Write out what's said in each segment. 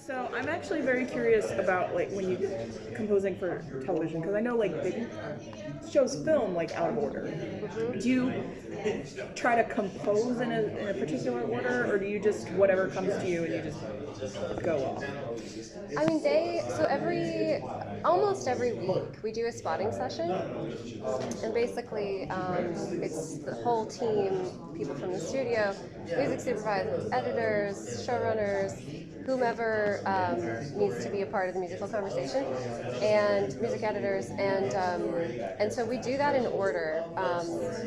So I'm actually very curious about like when you composing for television because I know like they shows film like out of order. Do you try to compose in a particular order, or do you just whatever comes to you and you just go off? I mean, almost every week, we do a spotting session, and basically, it's the whole team, people from the studio, music supervisors, editors, showrunners, whomever needs to be a part of the musical conversation, and music editors, and so we do that in order.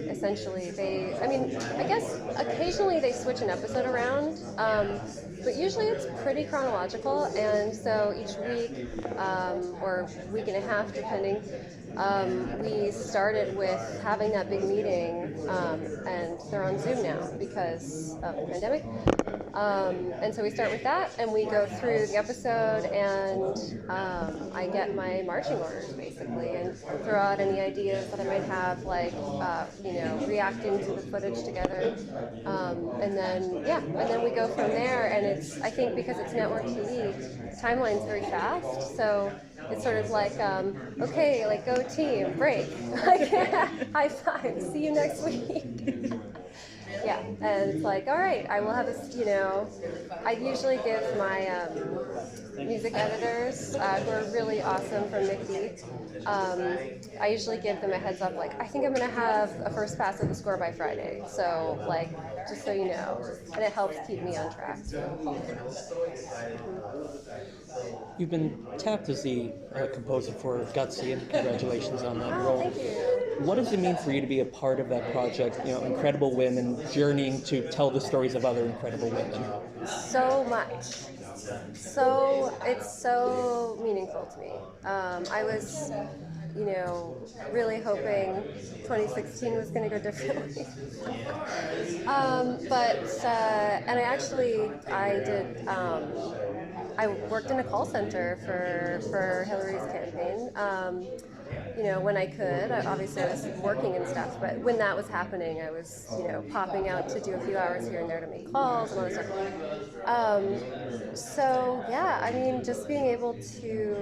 Essentially, I guess occasionally they switch an episode around, but usually it's pretty chronological, and so each week or week and a half, depending. We started with having that big meeting, and they're on Zoom now because of the pandemic. And so we start with that, and we go through the episode, and I get my marching orders basically, and throw out any ideas that I might have, like reacting to the footage together, and then we go from there. And I think because it's network TV, the timeline's very fast, so it's sort of like, okay, like go team, break, like high five, see you next week. Yeah, and it's like, all right, I will have I usually give my music editors, who are really awesome from McD, I usually give them a heads up, like, I think I'm going to have a first pass of the score by Friday, so, like, just so you know, and it helps keep me on track, too. You've been tapped as the composer for Gutsy, and congratulations on that role. Thank you. What does it mean for you to be a part of that project, incredible women journeying to tell the stories of other incredible women? So much. It's so meaningful to me. I was, really hoping 2016 was going to go differently. I worked in a call center for Hillary's campaign. When I could. I was working and stuff, but when that was happening, I was, popping out to do a few hours here and there to make calls and all that stuff. Just being able to,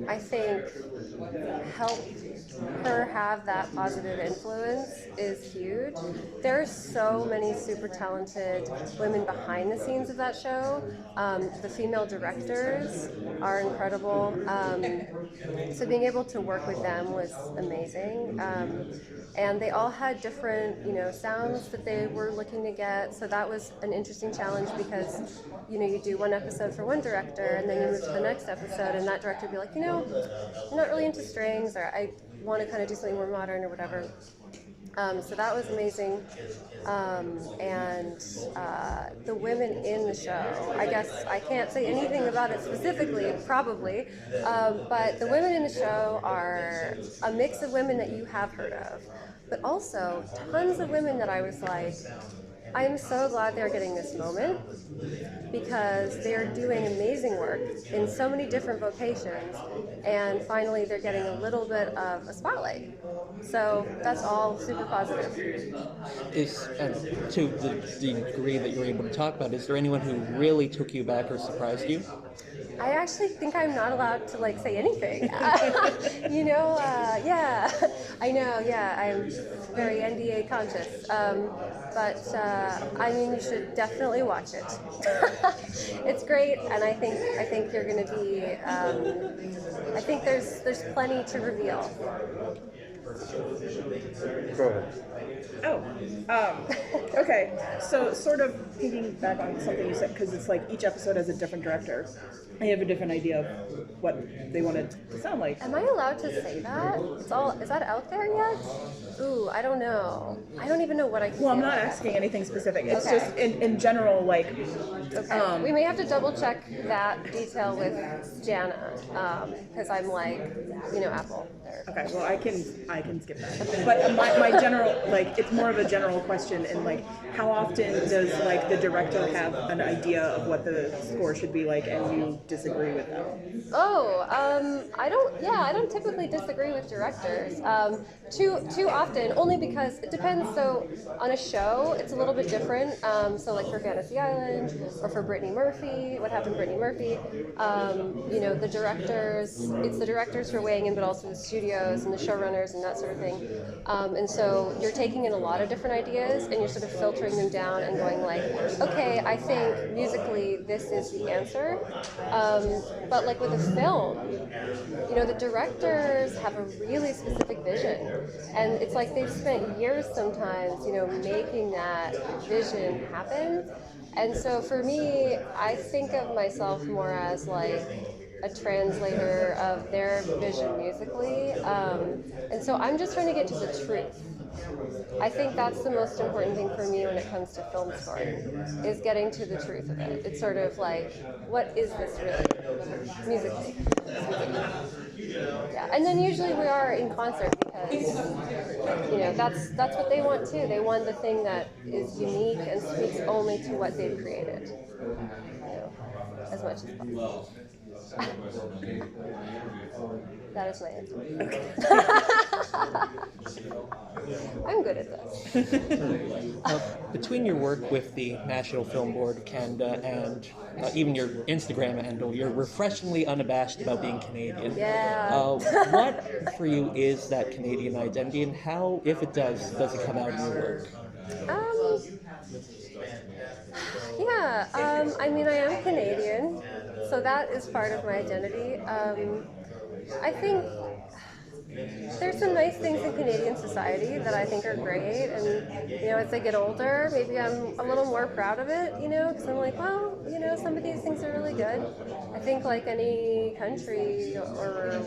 I think, help her have that positive influence is huge. There are so many super talented women behind the scenes of that show. The female directors are incredible. So being able to work with them was amazing. And they all had different, sounds that they were looking to get. So that was an interesting challenge because, you do one episode for one director and then you move to the next episode and that director would be like, I'm not really into strings, or I want to kind of do something more modern or whatever. So that was amazing. The women in the show, I guess I can't say anything about it specifically, probably, but the women in the show are a mix of women that you have heard of, but also tons of women that I was like, I am so glad they're getting this moment because they're doing amazing work in so many different vocations, and finally they're getting a little bit of a spotlight. So that's all super positive. To the degree that you're able to talk about, is there anyone who really took you back or surprised you? I actually think I'm not allowed to say anything. I know, I'm very NDA conscious. You should definitely watch it. It's great, and I think you're going to be. I think there's plenty to reveal. Go ahead. Okay, so sort of piggyback on something you said, because it's like each episode has a different director. They have a different idea of what they want it to sound like. Am I allowed to say that? Is that out there yet? Ooh, I don't know. I don't even know what I can say. Well, I'm not asking anything specific. It's Okay. just in general, like. Okay. We may have to double check that detail with Jana, because I'm like, Apple. Okay, well, I can skip that. But my general, like, it's more of a general question, and like, how often does like the director have an idea of what the score should be like, and you disagree with them? Oh, I don't typically disagree with directors. Too often, only because it depends. So on a show, it's a little bit different. So like for Fantasy Island or for Brittany Murphy, what happened to Brittany Murphy? You know, the directors, it's the directors who are weighing in, but also the studios and the showrunners and that sort of thing. And so you're taking in a lot of different ideas and you're sort of filtering them down and going like, okay, I think musically this is the answer. But like with a film, you know, the directors have a really specific vision. And it's like they've spent years sometimes, you know, making that vision happen. And so for me, I think of myself more as like a translator of their vision musically. And so I'm just trying to get to the truth. I think that's the most important thing for me when it comes to film scoring, is getting to the truth of it. It's sort of like, what is this really, musically? Yeah, and then usually we are in concert because, you know, that's what they want too. They want the thing that is unique and speaks only to what they've created, you know, as much as possible. That is my answer. I'm good at this. Between your work with the National Film Board of Canada and even your Instagram handle, you're refreshingly unabashed about being Canadian. Yeah. What for you is that Canadian identity, and how, if it does it come out in your work? I mean, I am Canadian, so that is part of my identity. I think there's some nice things in Canadian society that I think are great, and you know, as I get older, maybe I'm a little more proud of it, you know, because I'm like, well, you know, some of these things are really good. I think like any country or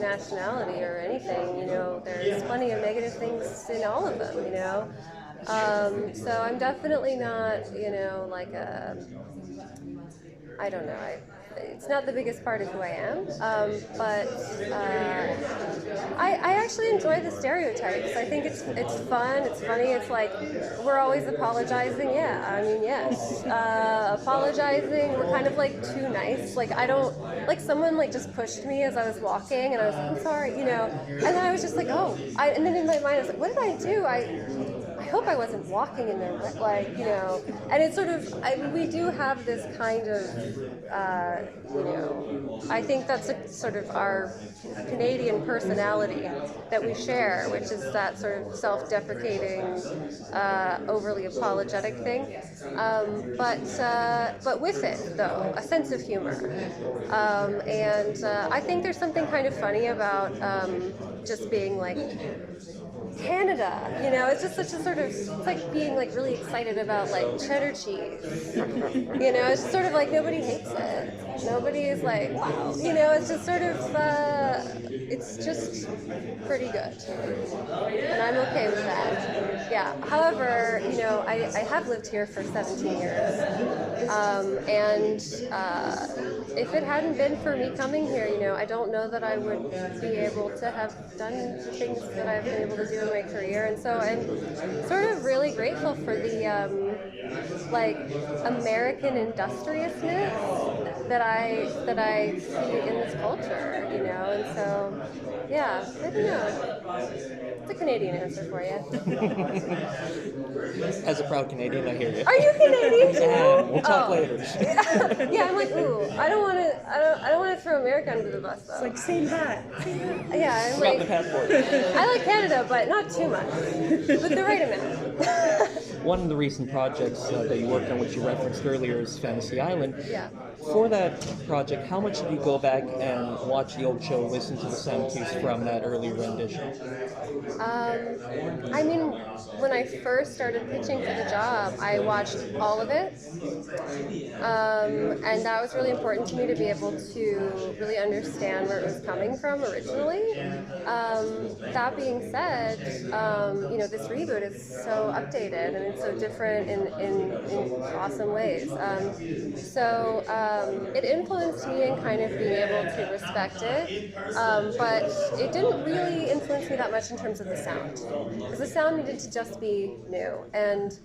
nationality or anything, you know, there's plenty of negative things in all of them, you know. So I'm definitely not, you know, like I don't know, it's not the biggest part of who I am, but I actually enjoy the stereotypes. I think it's fun, it's funny, it's like, we're always apologizing, yeah, I mean, yes. Apologizing, we're kind of like too nice, like I don't, like someone like just pushed me as I was walking, and I was like, I'm sorry, you know, and then I was just like, oh, and then in my mind I was like, what did I do? I hope I wasn't walking in there, like, you know, and it's sort of, we do have this kind of, you know, I think that's sort of our Canadian personality that we share, which is that sort of self-deprecating, overly apologetic thing, but with it, though, a sense of humor, and I think there's something kind of funny about just being like, Canada, you know, it's just such a sort of, it's like being like really excited about like cheddar cheese, you know, it's just sort of like nobody hates it, nobody is like, wow, you know, it's just sort of, it's just pretty good, and I'm okay with that, yeah. However, you know, I have lived here for 17 years, and if it hadn't been for me coming here, you know, I don't know that I would be able to have done the things that I've been able to do in my career, and so I'm sort of really grateful for the like American industriousness that I see in this culture, you know, and so yeah, I don't know. It's a Canadian answer for you. As a proud Canadian, I hear you. Are you Canadian too? Yeah, we'll talk later. Yeah, I'm like, ooh, I don't want to throw America under the bus though. It's like, same hat. Yeah, I'm Got like, the passport. I like Canada, but not too much, but the right amount. One of the recent projects that you worked on, which you referenced earlier, is Fantasy Island. Yeah. For that project, how much did you go back and watch the old show, listen to the sound cues from that early rendition? I mean, when I first started pitching for the job, I watched all of it, and that was really important to me to be able to really understand where it was coming from originally. That being said, you know, this reboot is so updated and it's so different in awesome ways. So it influenced me in kind of being able to respect it, but it didn't really influence me that much in terms of the sound, because the sound needed to just be new. And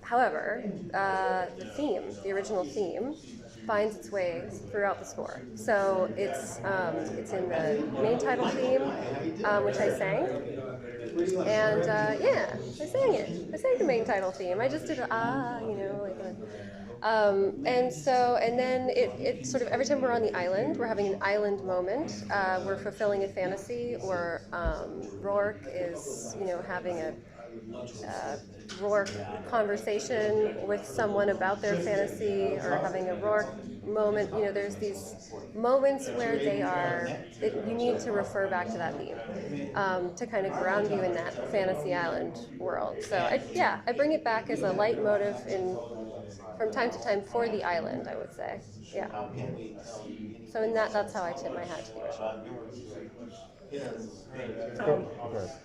however, the original theme, finds its way throughout the score. So it's in the main title theme, which I sang. And yeah, I sang it. I sang the main title theme. I just did and then it sort of, every time we're on the island, we're having an island moment. We're fulfilling a fantasy, or Rourke is, having a Rourke conversation with someone about their fantasy, or having a Rourke moment. There's these moments where you need to refer back to that theme to kind of ground you in that fantasy island world. So I bring it back as a leitmotif from time to time for the island, I would say. Yeah. So that's how I tip my hat to the original.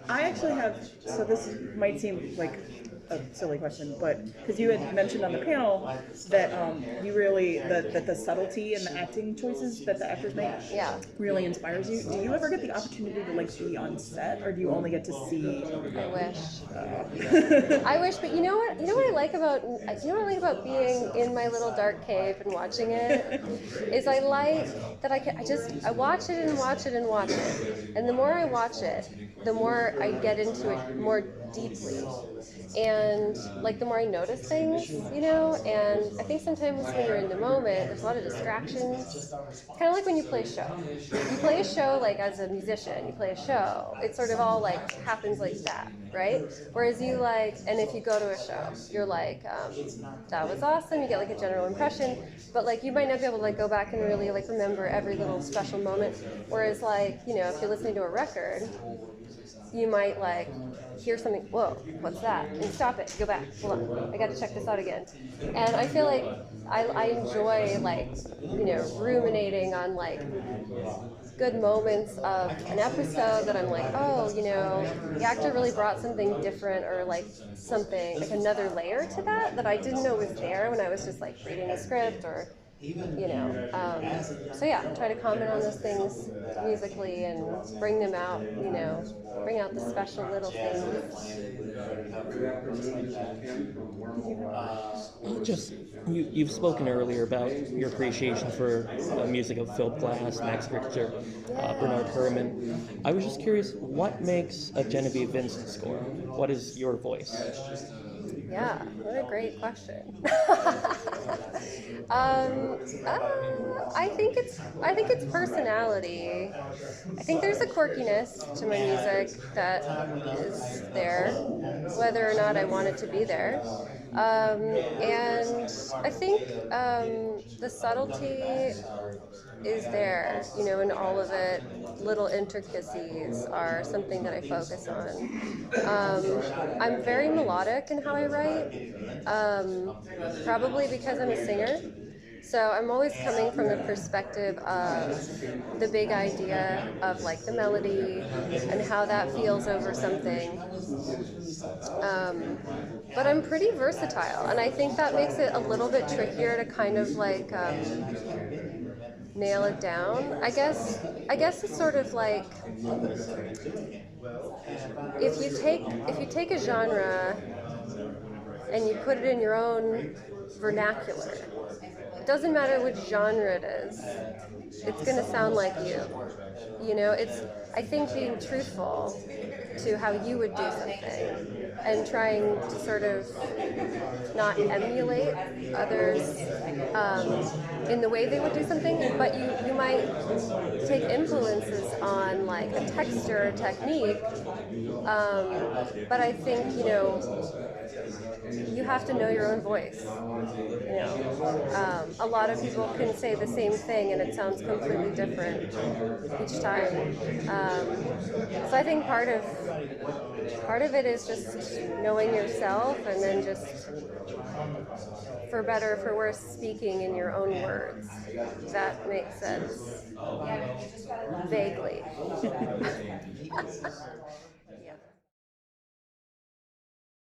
I actually have, so this might seem like a silly question, but because you had mentioned on the panel that you really, that the subtlety and the acting choices that the actors make really inspires you. Do you ever get the opportunity to be on set, or do you only get to see? I wish. I wish, but you know what I like about being in my little dark cave and watching it is I like that I watch it and watch it and watch it, and the more I watch it, the more I get into it more deeply, and the more I notice things, and I think sometimes when you're in the moment, there's a lot of distractions. It's kind of like when you play a show. You play a show as a musician, you play a show, it sort of all happens like that, right? Whereas you and if you go to a show, you're that was awesome, you get a general impression, but you might not be able to go back and really remember every little special moment. Whereas if you're listening to a record, you might hear something, whoa, what's that? And stop it, go back, hold on, I gotta check this out again. And I feel I enjoy ruminating on good moments of an episode that I'm oh, the actor really brought something different, or something, another layer to that I didn't know was there when I was just reading the script, or so yeah, try to comment on those things musically and bring them out, bring out the special little things. You've spoken earlier about your appreciation for the music of Philip Glass, Max Richter, Bernard Herrmann. I was just curious, what makes a Genevieve Vincent score? What is your voice? Yeah, what a great question. I think it's personality. I think there's a quirkiness to my music that is there, whether or not I want it to be there. And I think the subtlety is there, in all of it. Little intricacies are something that I focus on. I'm very melodic in how I write, probably because I'm a singer. So I'm always coming from the perspective of the big idea of the melody and how that feels over something. But I'm pretty versatile, and I think that makes it a little bit trickier to kind of nail it down. I guess it's sort of if you take a genre and you put it in your own vernacular, it doesn't matter which genre it is, it's going to sound like you. It's, I think, being truthful to how you would do something and trying to sort of not emulate others in the way they would do something, but you might take influences on a texture or technique, but I think, you have to know your own voice. A lot of people can say the same thing and it sounds completely different each time. So I think part of it is just knowing yourself, and then just, for better or for worse, speaking in your own words. If that makes sense. Vaguely.